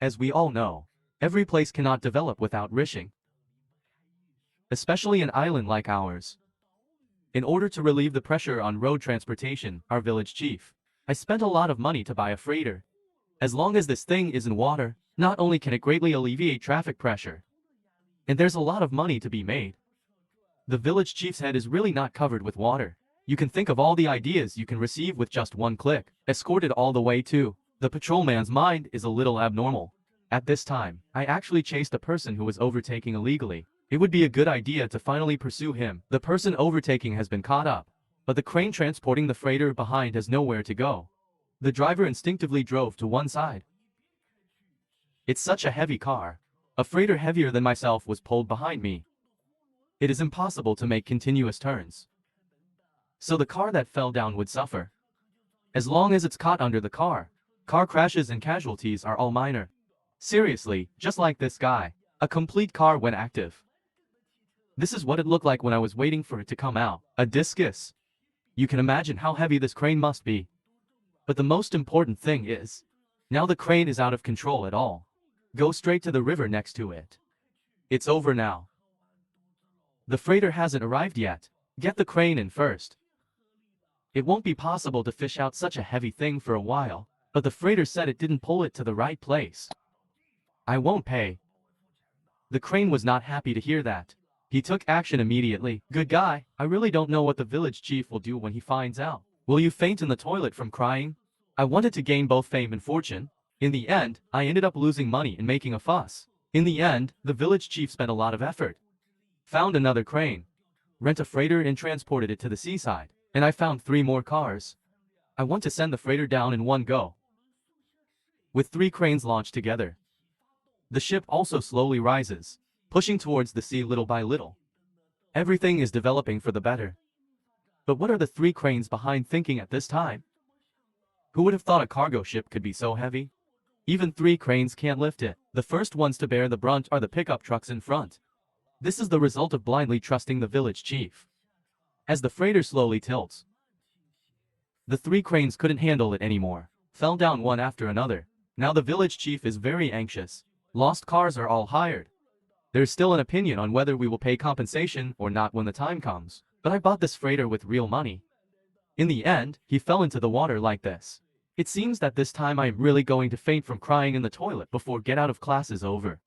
As we all know, every place cannot develop without rishing, especially an island like ours. In order to relieve the pressure on road transportation, our village chief, I spent a lot of money to buy a freighter. As long as this thing is in water, not only can it greatly alleviate traffic pressure, and there's a lot of money to be made. The village chief's head is really not covered with water. You can think of all the ideas you can receive with just one click. Escorted all the way to. The patrolman's mind is a little abnormal. At this time, I actually chased a person who was overtaking illegally. It would be a good idea to finally pursue him. The person overtaking has been caught up, but the crane transporting the freighter behind has nowhere to go. The driver instinctively drove to one side. It's such a heavy car. A freighter heavier than myself was pulled behind me. It is impossible to make continuous turns. So the car that fell down would suffer. As long as it's caught under the car crashes and casualties are all minor. Seriously, just like this guy. A complete car went active. This is what it looked like when I was waiting for it to come out. A discus. You can imagine how heavy this crane must be. But the most important thing is, now the crane is out of control at all. Go straight to the river next to it. It's over now. The freighter hasn't arrived yet. Get the crane in first. It won't be possible to fish out such a heavy thing for a while, but the freighter said it didn't pull it to the right place. I won't pay. The crane was not happy to hear that. He took action immediately. Good guy, I really don't know what the village chief will do when he finds out. Will you faint in the toilet from crying? I wanted to gain both fame and fortune. In the end, I ended up losing money and making a fuss. In the end, the village chief spent a lot of effort. Found another crane. Rent a freighter and transported it to the seaside. And I found 3 more cars. I want to send the freighter down in one go. With 3 cranes launched together. The ship also slowly rises, pushing towards the sea little by little. Everything is developing for the better. But what are the 3 cranes behind thinking at this time? Who would have thought a cargo ship could be so heavy? Even 3 cranes can't lift it. The first ones to bear the brunt are the pickup trucks in front. This is the result of blindly trusting the village chief. As the freighter slowly tilts, the 3 cranes couldn't handle it anymore, fell down one after another. Now the village chief is very anxious. Lost cars are all hired. There's still an opinion on whether we will pay compensation or not when the time comes. But I bought this freighter with real money. In the end, he fell into the water like this. It seems that this time I am really going to faint from crying in the toilet before get out of class is over.